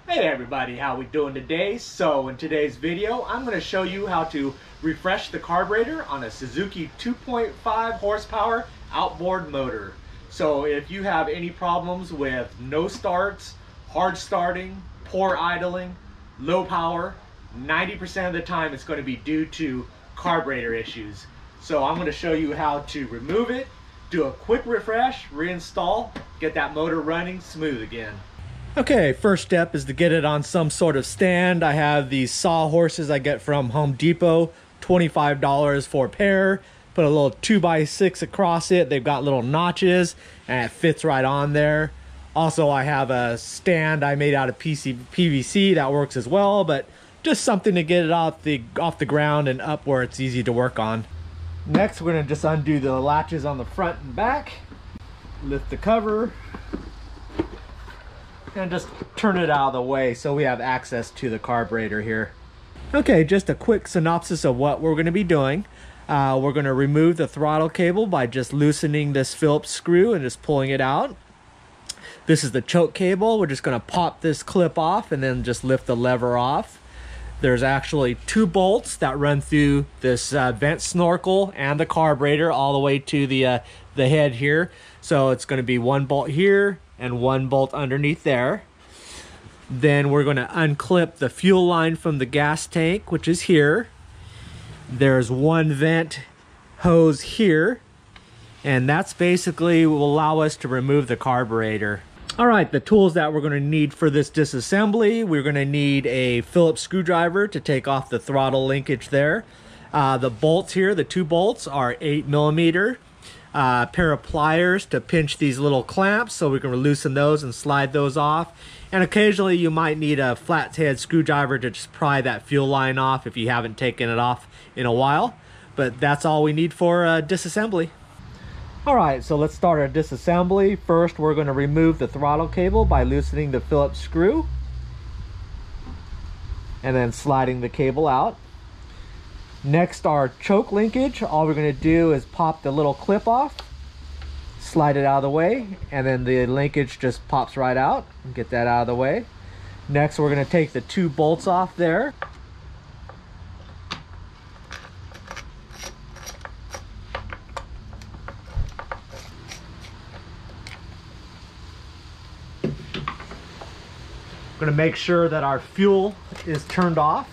Hey everybody, how we doing today? So in today's video, I'm going to show you how to refresh the carburetor on a Suzuki 2.5 horsepower outboard motor. So if you have any problems with no starts, hard starting, poor idling, low power, 90% of the time it's going to be due to carburetor issues. So I'm going to show you how to remove it, do a quick refresh, reinstall, get that motor running smooth again. Okay, first step is to get it on some sort of stand. I have these sawhorses I get from Home Depot, $25 for a pair. Put a little 2x6 across it. They've got little notches and it fits right on there. Also, I have a stand I made out of PVC that works as well, but just something to get it off the ground and up where it's easy to work on. Next, we're going to just undo the latches on the front and back. Lift the cover. And just turn it out of the way so we have access to the carburetor here. Okay, just a quick synopsis of what we're going to be doing. We're going to remove the throttle cable by just loosening this Phillips screw and just pulling it out. This is the choke cable. We're just going to pop this clip off and then just lift the lever off. There's actually 2 bolts that run through this vent snorkel and the carburetor all the way to the head here. So it's going to be 1 bolt here and 1 bolt underneath there. Then we're going to unclip the fuel line from the gas tank, which is here. There's 1 vent hose here, and that's basically will allow us to remove the carburetor. All right, the tools that we're going to need for this disassembly, we're going to need a Phillips screwdriver to take off the throttle linkage there. The bolts here, the 2 bolts, are 8mm. A pair of pliers to pinch these little clamps so we can loosen those and slide those off. And occasionally you might need a flathead screwdriver to just pry that fuel line off if you haven't taken it off in a while. But that's all we need for disassembly. Alright, so let's start our disassembly. First, we're going to remove the throttle cable by loosening the Phillips screw and then sliding the cable out. Next, our choke linkage. All we're going to do is pop the little clip off, slide it out of the way, and then the linkage just pops right out. Get that out of the way. Next, we're going to take the 2 bolts off there. We're going to make sure that our fuel is turned off.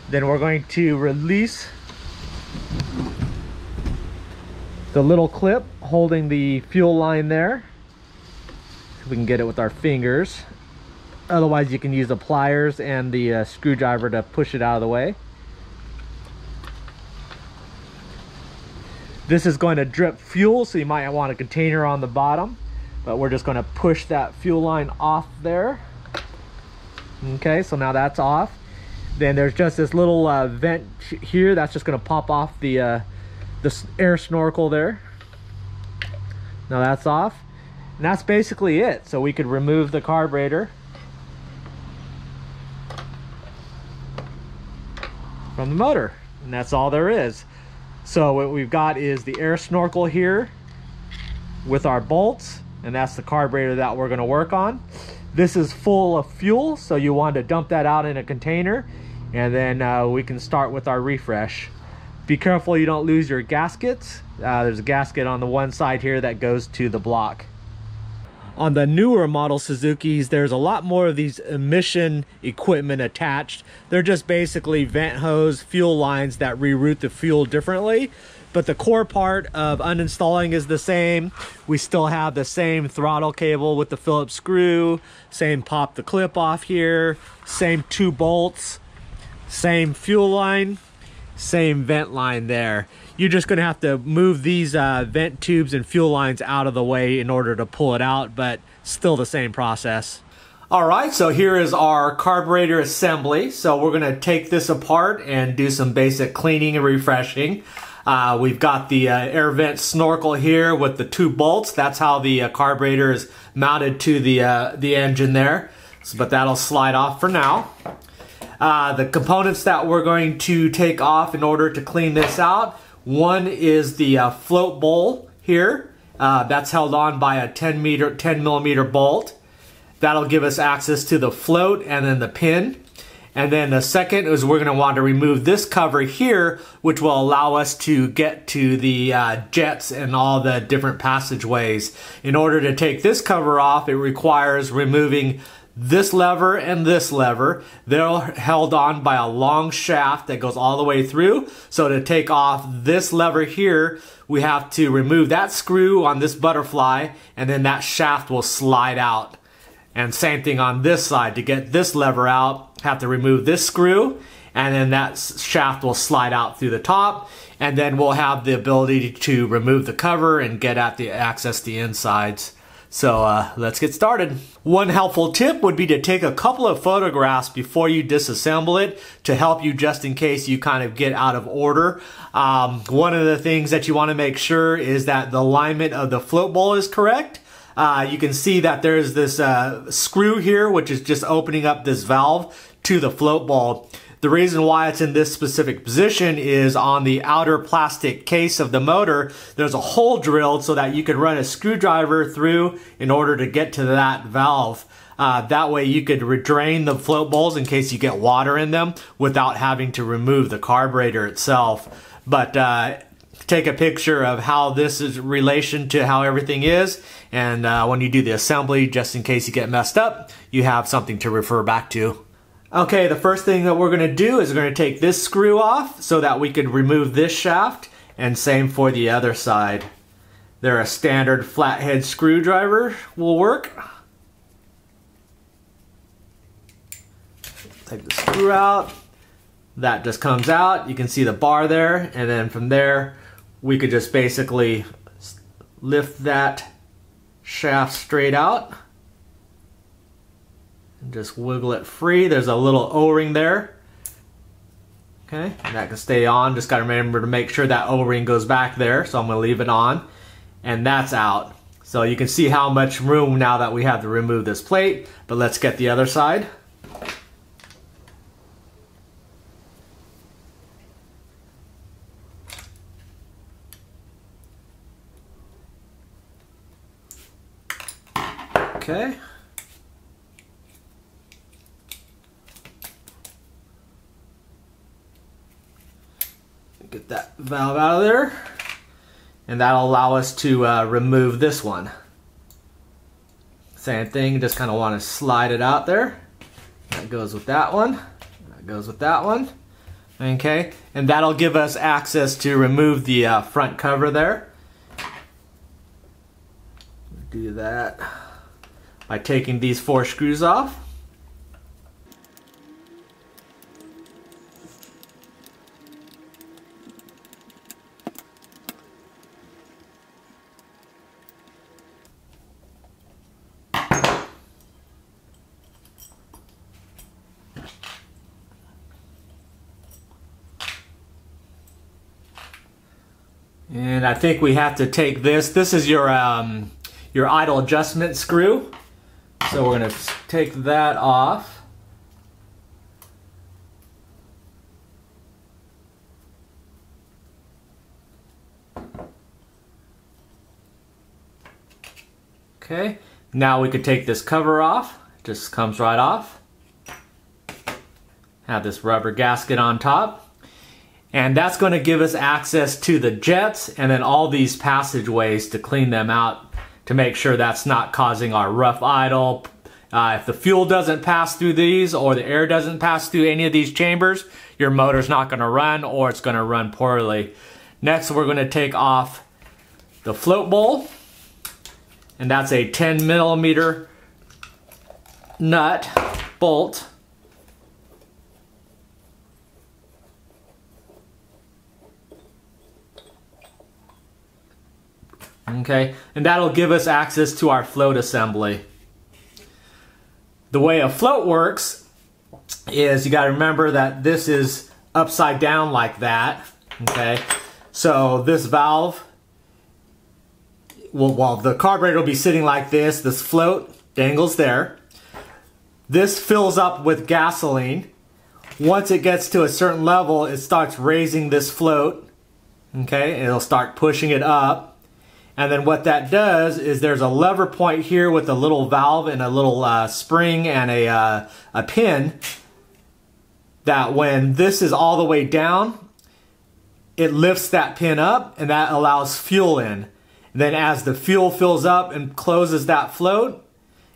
Then we're going to release the little clip holding the fuel line there. We can get it with our fingers. Otherwise, you can use the pliers and the screwdriver to push it out of the way. This is going to drip fuel, so you might want a container on the bottom. But we're just going to push that fuel line off there. Okay, so now that's off. Then there's just this little vent here that's just going to pop off the air snorkel there. Now that's off. And that's basically it. So we could remove the carburetor from the motor. And that's all there is. So what we've got is the air snorkel here with our bolts. And that's the carburetor that we're going to work on. This is full of fuel, so you want to dump that out in a container, and then we can start with our refresh. Be careful you don't lose your gaskets. There's a gasket on the one side here that goes to the block. On the newer model Suzukis, there's a lot more of these emission equipment attached. They're just basically vent hose fuel lines that reroute the fuel differently. But the core part of uninstalling is the same. We still have the same throttle cable with the Phillips screw, same pop the clip off here, same 2 bolts, same fuel line, same vent line there. You're just gonna have to move these vent tubes and fuel lines out of the way in order to pull it out, but still the same process. All right, so here is our carburetor assembly. So we're gonna take this apart and do some basic cleaning and refreshing. We've got the air vent snorkel here with the 2 bolts. That's how the carburetor is mounted to the engine there. So, but that'll slide off for now. The components that we're going to take off in order to clean this out. One is the float bowl here. That's held on by a 10 millimeter bolt. That'll give us access to the float and then the pin. And then the second is we're going to want to remove this cover here, which will allow us to get to the jets and all the different passageways. In order to take this cover off, it requires removing this lever and this lever. They're held on by a long shaft that goes all the way through. So to take off this lever here, we have to remove that screw on this butterfly, and then that shaft will slide out. And same thing on this side. To get this lever out, have to remove this screw, and then that shaft will slide out through the top, and then we'll have the ability to remove the cover and get at the access the insides. So let's get started. One helpful tip would be to take a couple of photographs before you disassemble it to help you just in case you kind of get out of order. One of the things that you want to make sure is that the alignment of the float bowl is correct. You can see that there's this screw here, which is just opening up this valve to the float bowl. The reason why it's in this specific position is on the outer plastic case of the motor, there's a hole drilled so that you can run a screwdriver through in order to get to that valve. That way you could drain the float bowls in case you get water in them without having to remove the carburetor itself. But take a picture of how this is in relation to how everything is, and when you do the assembly, just in case you get messed up, you have something to refer back to. Okay, the first thing that we're going to do is we're going to take this screw off so that we can remove this shaft, and same for the other side. There, a standard flathead screwdriver will work. Take the screw out. That just comes out. You can see the bar there, and then from there we could just basically lift that shaft straight out and just wiggle it free. There's a little O-ring there. Okay, and that can stay on. Just got to remember to make sure that O-ring goes back there. So I'm going to leave it on, and that's out. So you can see how much room now that we have to remove this plate. But let's get the other side. Okay. Get that valve out of there, and that'll allow us to remove this one. Same thing, just kind of want to slide it out there. That goes with that one. That goes with that one. Okay, and that'll give us access to remove the front cover there. Do that by taking these 4 screws off. And I think we have to take this. This is your idle adjustment screw. So we're going to take that off. Okay, now we could take this cover off. It just comes right off. Have this rubber gasket on top. And that's going to give us access to the jets and then all these passageways to clean them out, to make sure that's not causing our rough idle. If the fuel doesn't pass through these or the air doesn't pass through any of these chambers, your motor's not going to run, or it's going to run poorly. Next, we're going to take off the float bowl, and that's a 10mm nut bolt. Okay, and that'll give us access to our float assembly. The way a float works is you got to remember that this is upside down like that. Okay, so this valve, well, the carburetor will be sitting like this. This float dangles there. This fills up with gasoline. Once it gets to a certain level, it starts raising this float. Okay, and it'll start pushing it up. And then what that does is there's a lever point here with a little valve and a little spring and a pin that when this is all the way down, it lifts that pin up and that allows fuel in. And then as the fuel fills up and closes that float,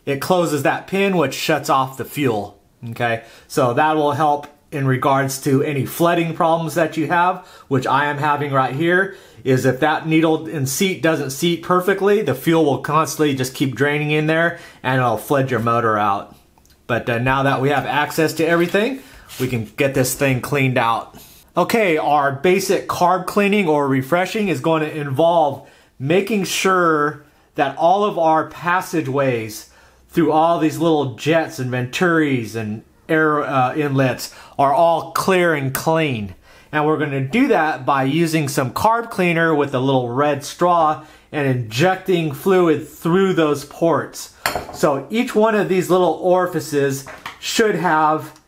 it closes that pin, which shuts off the fuel. Okay, so that will help in regards to any flooding problems that you have, which I am having right here, is if that needle and seat doesn't seat perfectly, the fuel will constantly just keep draining in there and it'll flood your motor out. But now that we have access to everything, we can get this thing cleaned out. Okay, our basic carb cleaning or refreshing is going to involve making sure that all of our passageways through all these little jets and venturis and air inlets are all clear and clean. And we're going to do that by using some carb cleaner with a little red straw and injecting fluid through those ports. So each one of these little orifices should have,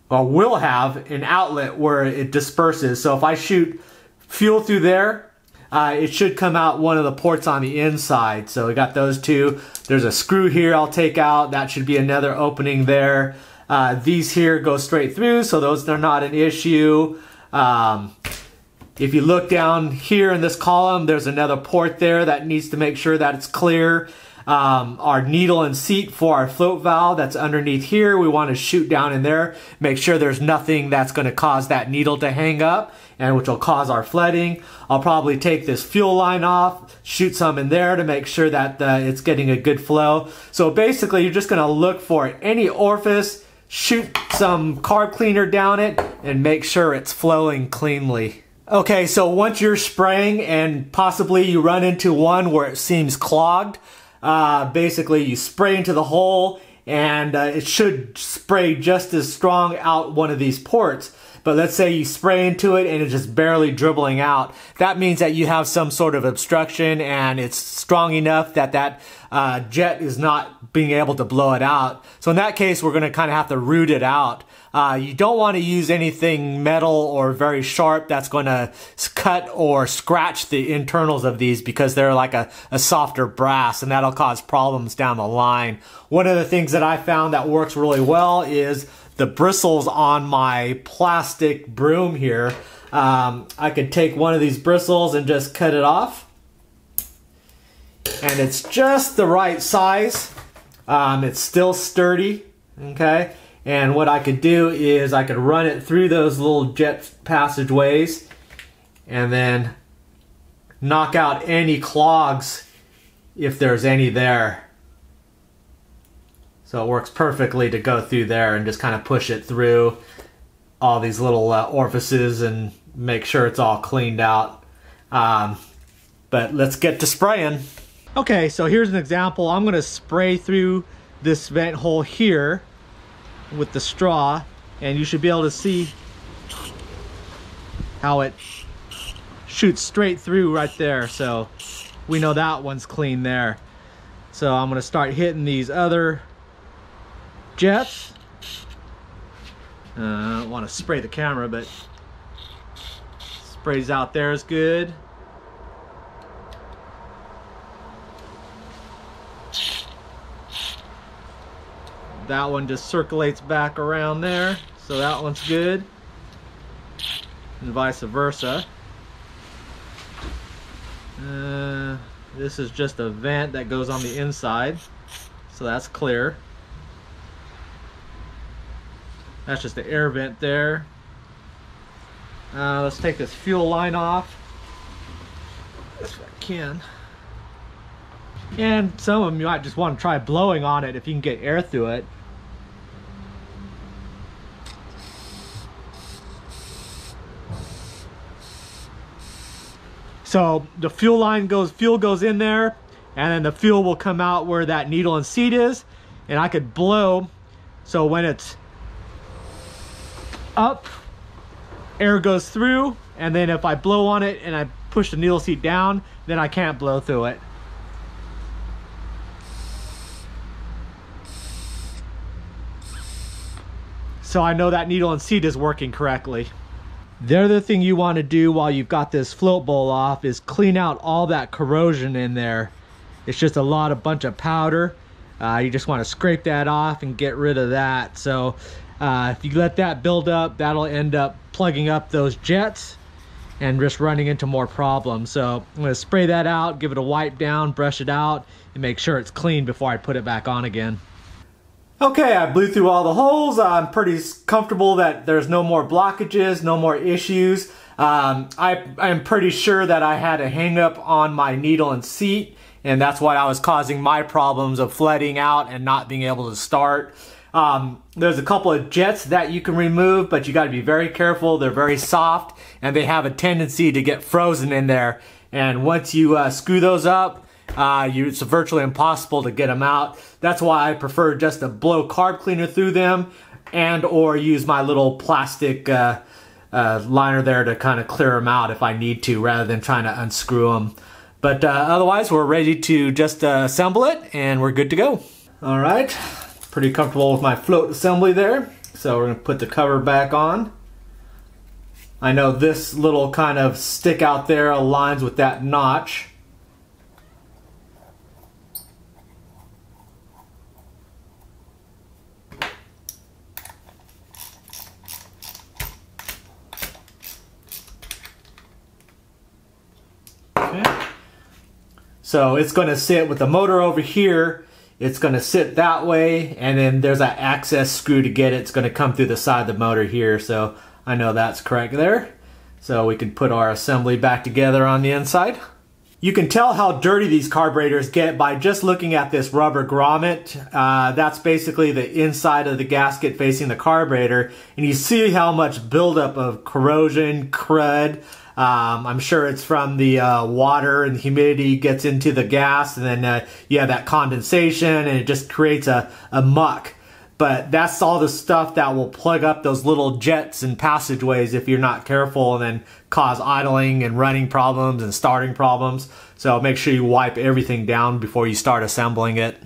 or will have, an outlet where it disperses. So if I shoot fuel through there, it should come out one of the ports on the inside. So we got those two. There's a screw here I'll take out. That should be another opening there. These here go straight through, so those are not an issue. If you look down here in this column, there's another port there that needs to make sure that it's clear. Our needle and seat for our float valve that's underneath here, we want to shoot down in there, make sure there's nothing that's going to cause that needle to hang up and which will cause our flooding. I'll probably take this fuel line off, shoot some in there to make sure that it's getting a good flow. So basically you're just going to look for any orifice, shoot some carb cleaner down it, and make sure it's flowing cleanly. Okay, so once you're spraying and possibly you run into one where it seems clogged, basically you spray into the hole and it should spray just as strong out one of these ports. But let's say you spray into it and it's just barely dribbling out. That means that you have some sort of obstruction and it's strong enough that that jet is not being able to blow it out. So in that case, we're going to kind of have to root it out. You don't want to use anything metal or very sharp that's going to cut or scratch the internals of these because they're like a softer brass, and that'll cause problems down the line. One of the things that I found that works really well is the bristles on my plastic broom here. I could take one of these bristles and just cut it off. And it's just the right size. It's still sturdy, okay? And what I could do is I could run it through those little jet passageways and then knock out any clogs if there's any there. So it works perfectly to go through there and just kind of push it through all these little orifices and make sure it's all cleaned out. But let's get to spraying. Okay, so here's an example. I'm going to spray through this vent hole here with the straw, and you should be able to see how it shoots straight through right there. So we know that one's clean there. So I'm going to start hitting these other jets. I don't want to spray the camera, but sprays out there is good. That one just circulates back around there, so that one's good, and vice versa. This is just a vent that goes on the inside, so that's clear. That's just the air vent there. Let's take this fuel line off if I can. And some of them you might just want to try blowing on it if you can get air through it. So the fuel goes in there, and then the fuel will come out where that needle and seat is, and I could blow, so when it's up, air goes through, and then if I blow on it and I push the needle seat down, then I can't blow through it. So I know that needle and seat is working correctly. The other thing you want to do while you've got this float bowl off is clean out all that corrosion in there. It's just a bunch of powder. You just want to scrape that off and get rid of that. So if you let that build up, that'll end up plugging up those jets and just running into more problems. So I'm going to spray that out, give it a wipe down, brush it out, and make sure it's clean before I put it back on again. Okay, I blew through all the holes. I'm pretty comfortable that there's no more blockages, no more issues. I'm pretty sure that I had a hang up on my needle and seat, and that's why I was causing my problems of flooding out and not being able to start. There's a couple of jets that you can remove, but you got to be very careful. They're very soft and they have a tendency to get frozen in there. And once you screw those up, it's virtually impossible to get them out. That's why I prefer just to blow carb cleaner through them and or use my little plastic liner there to kind of clear them out if I need to, rather than trying to unscrew them. But otherwise, we're ready to just assemble it and we're good to go. All right, pretty comfortable with my float assembly there. So we're gonna put the cover back on. I know this little kind of stick out there aligns with that notch. So it's going to sit with the motor over here. It's going to sit that way, and then there's that access screw to get it. It's going to come through the side of the motor here. So I know that's correct there. So we can put our assembly back together on the inside. You can tell how dirty these carburetors get by just looking at this rubber grommet. That's basically the inside of the gasket facing the carburetor. And you see how much buildup of corrosion, crud. I'm sure it's from the water and the humidity gets into the gas, and then you have that condensation and it just creates a muck. But that's all the stuff that will plug up those little jets and passageways if you're not careful, and then cause idling and running problems and starting problems. So make sure you wipe everything down before you start assembling it.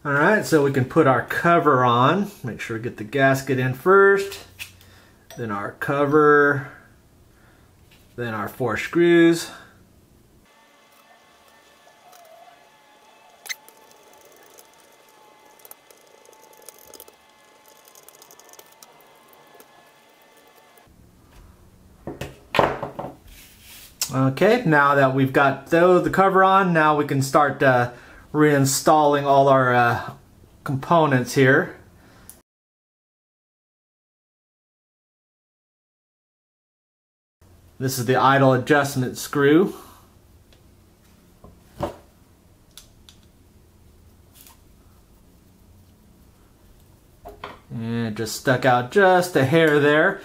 All right, so we can put our cover on. Make sure we get the gasket in first, then our cover, then our 4 screws. Okay, now that we've got the cover on, now we can start reinstalling all our components here. This is the idle adjustment screw. And it just stuck out just a hair there.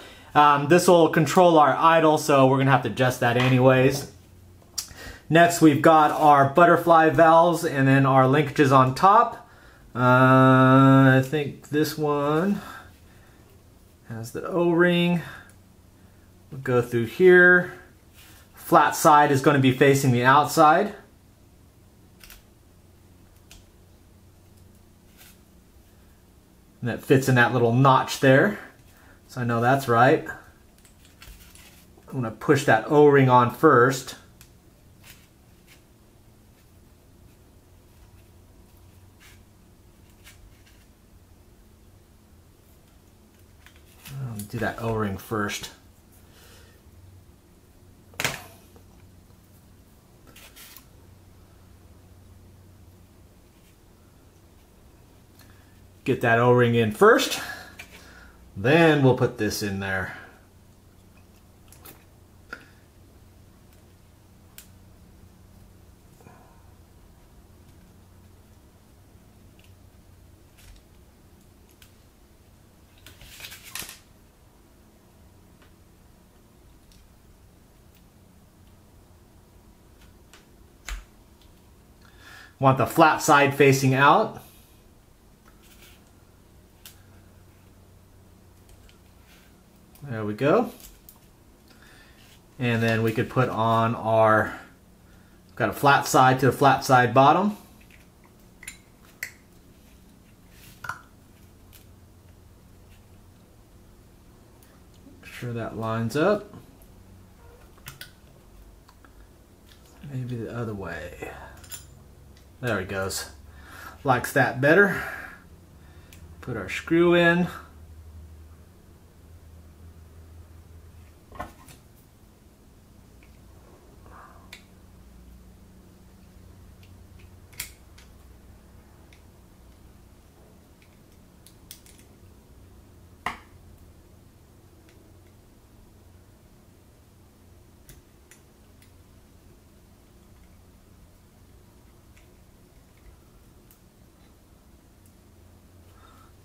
This will control our idle, so we're gonna have to adjust that anyways. Next, we've got our butterfly valves and then our linkages on top. I think this one has the O-ring. We'll go through here. Flat side is going to be facing the outside. And that fits in that little notch there. So I know that's right. I'm going to push that O-ring on first. I'll do that O-ring first. Get that O-ring in first, then we'll put this in there. Want the flat side facing out. There we go. And then we could put on our, got a flat side to a flat side bottom. Make sure that lines up. Maybe the other way. There he goes. Likes that better. Put our screw in.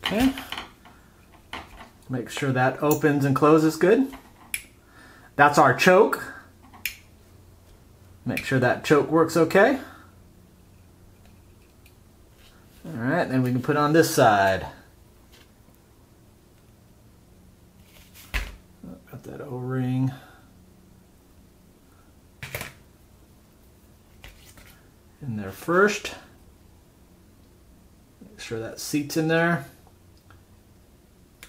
Okay. Make sure that opens and closes good. That's our choke. Make sure that choke works okay. Alright, then we can put on this side. Got that O-ring. In there first. Make sure that seat's in there.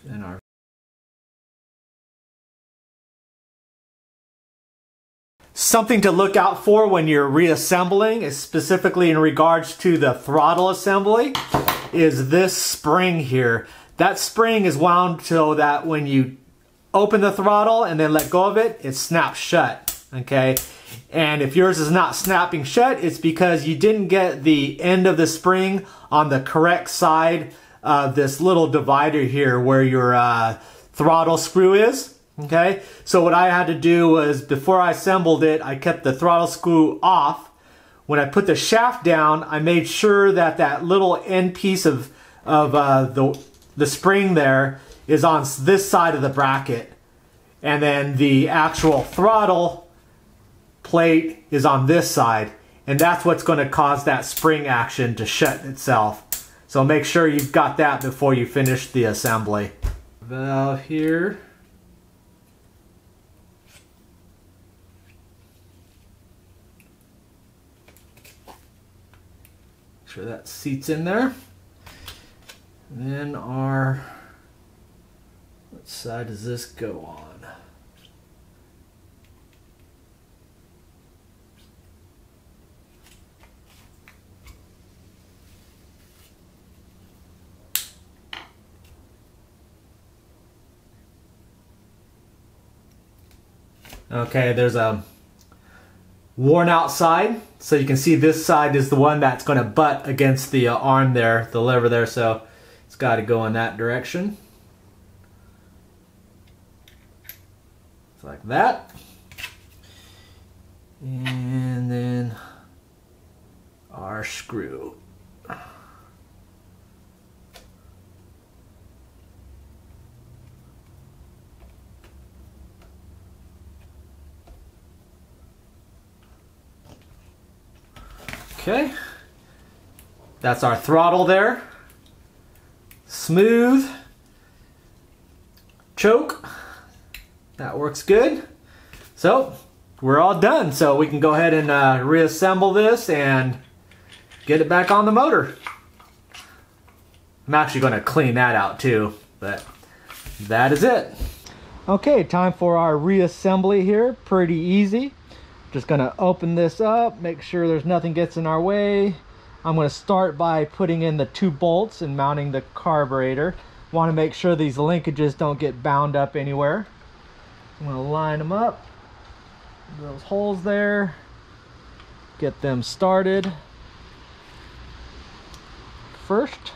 Then our something to look out for when you're reassembling, is specifically in regards to the throttle assembly, is this spring here. That spring is wound so that when you open the throttle and then let go of it, it snaps shut, okay? And if yours is not snapping shut, it's because you didn't get the end of the spring on the correct side of this little divider here where your throttle screw is, okay? So what I had to do was, before I assembled it, I kept the throttle screw off. When I put the shaft down, I made sure that that little end piece of the spring there is on this side of the bracket. And then the actual throttle plate is on this side. And that's what's going to cause that spring action to shut itself. So make sure you've got that before you finish the assembly. Valve here. Make sure that seat's in there. And then our, what side does this go on? Okay, there's a worn out side, so you can see this side is the one that's going to butt against the arm there, the lever there, so it's got to go in that direction. It's like that. And then our screw. Okay, that's our throttle there. Smooth. Choke. That works good. So, we're all done. So we can go ahead and reassemble this and get it back on the motor. I'm actually going to clean that out too, but that is it. Okay, time for our reassembly here. Pretty easy. Just gonna open this up, make sure there's nothing gets in our way. I'm gonna start by putting in the 2 bolts and mounting the carburetor. Want to make sure these linkages don't get bound up anywhere. I'm gonna line them up, those holes there, get them started. First,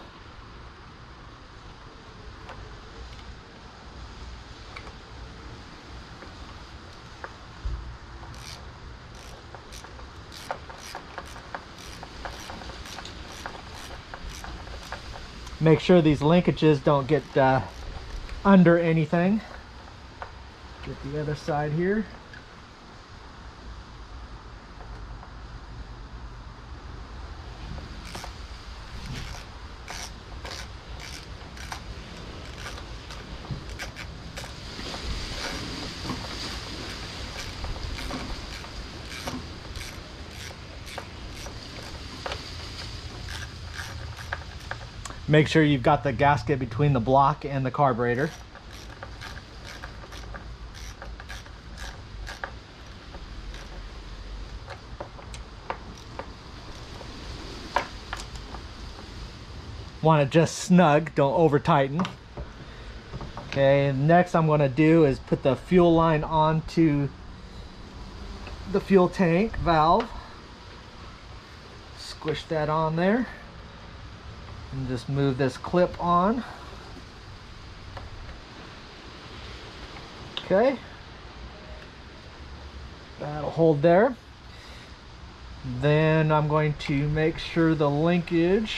make sure these linkages don't get under anything. Get the other side here. Make sure you've got the gasket between the block and the carburetor. Want it just snug, don't over tighten. Okay, next I'm going to do is put the fuel line onto the fuel tank valve. Squish that on there. And just move this clip on. Okay. That'll hold there. Then I'm going to make sure the linkage,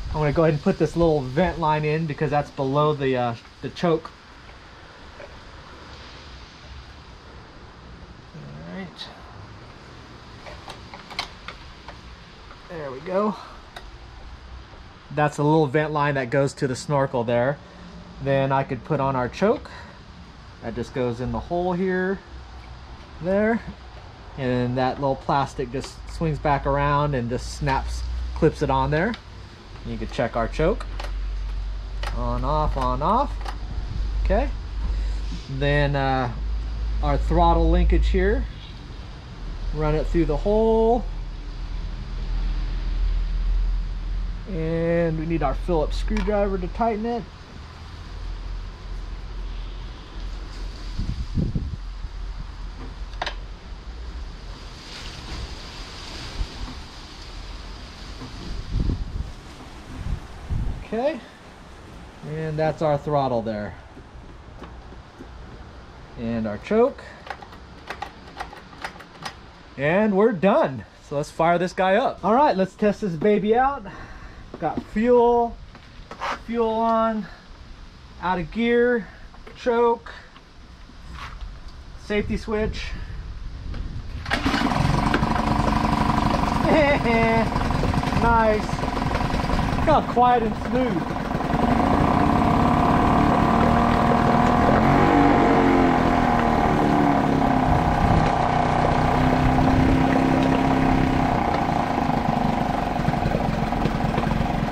I'm going to go ahead and put this little vent line in because that's below the choke. All right. There we go. That's a little vent line that goes to the snorkel there. Then I could put on our choke. That just goes in the hole here, there. And that little plastic just swings back around and just clips it on there. You can check our choke. On, off. Okay. Then our throttle linkage here. Run it through the hole. And we need our Phillips screwdriver to tighten it. Okay, and that's our throttle there. And our choke. And we're done. So let's fire this guy up. All right, let's test this baby out. Got fuel on, out of gear, choke, safety switch. Nice. Look how quiet and smooth.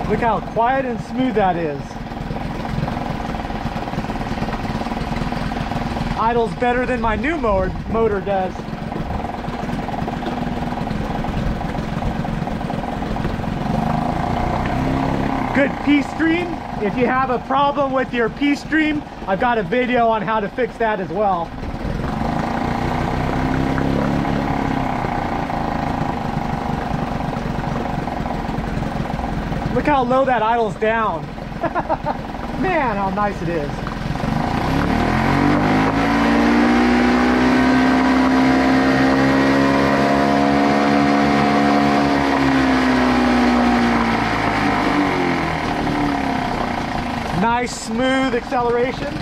Look how quiet and smooth that is. Idles better than my new motor does. Good P-stream. If you have a problem with your P-stream, I've got a video on how to fix that as well. Look how low that idles down. Man, how nice it is. Nice smooth acceleration.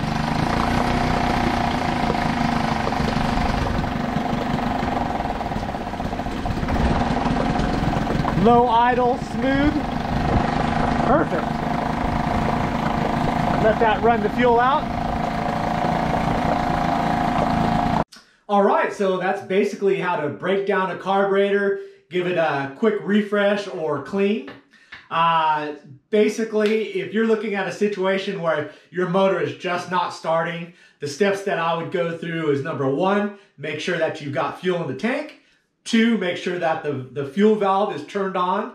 Low idle, smooth. Perfect. Let that run the fuel out. All right, so that's basically how to break down a carburetor, give it a quick refresh or clean. Basically, if you're looking at a situation where your motor is just not starting, the steps that I would go through is number 1, make sure that you've got fuel in the tank. 2, make sure that the fuel valve is turned on.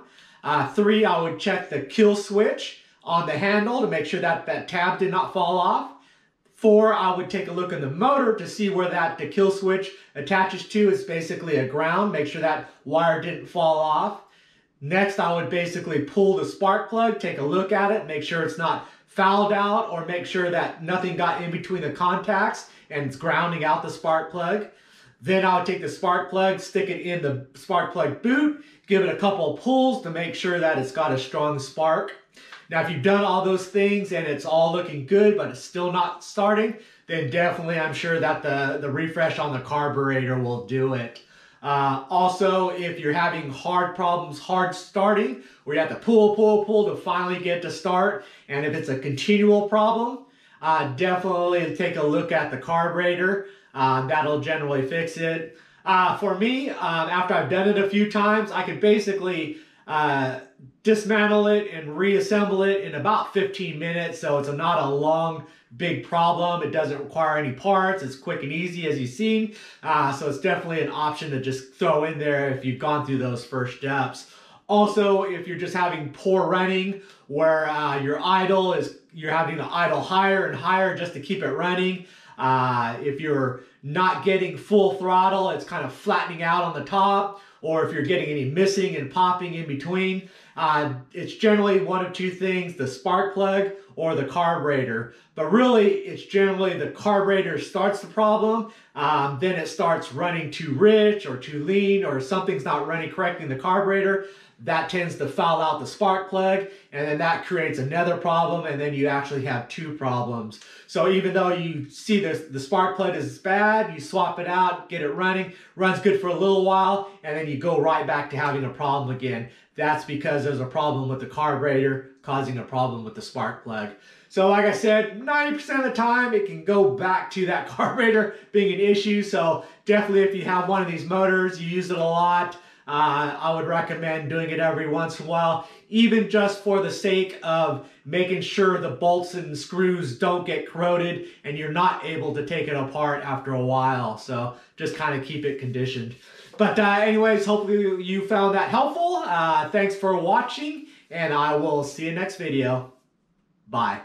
3, I would check the kill switch on the handle to make sure that that tab did not fall off. 4, I would take a look in the motor to see where the kill switch attaches to. It's basically a ground. Make sure that wire didn't fall off. Next, I would basically pull the spark plug, take a look at it, make sure it's not fouled out, or make sure that nothing got in between the contacts and it's grounding out the spark plug. Then I would take the spark plug, stick it in the spark plug boot, give it a couple of pulls to make sure that it's got a strong spark. Now, if you've done all those things and it's all looking good, but it's still not starting, then definitely I'm sure that the refresh on the carburetor will do it. Also, if you're having hard starting, where you have to pull to finally get to start, and if it's a continual problem, definitely take a look at the carburetor. That'll generally fix it. For me, after I've done it a few times, I could basically dismantle it and reassemble it in about 15 minutes. So it's not a long, big problem. It doesn't require any parts. It's quick and easy, as you've seen. So it's definitely an option to just throw in there if you've gone through those first steps. Also, if you're just having poor running where you're having to idle higher and higher just to keep it running. If you're not getting full throttle, it's kind of flattening out on the top, or if you're getting any missing and popping in between, it's generally one of two things, the spark plug or the carburetor. But really, it's generally the carburetor starts the problem, then it starts running too rich or too lean, or something's not running correctly in the carburetor. That tends to foul out the spark plug, and then that creates another problem, and then you actually have two problems. So even though you see the spark plug is bad, you swap it out, get it running, runs good for a little while, and then you go right back to having a problem again. That's because there's a problem with the carburetor causing a problem with the spark plug. So like I said, 90% of the time it can go back to that carburetor being an issue. So definitely if you have one of these motors, you use it a lot, I would recommend doing it every once in a while, even just for the sake of making sure the bolts and screws don't get corroded and you're not able to take it apart after a while. So just kind of keep it conditioned. But anyways, hopefully you found that helpful. Thanks for watching, and I will see you next video. Bye.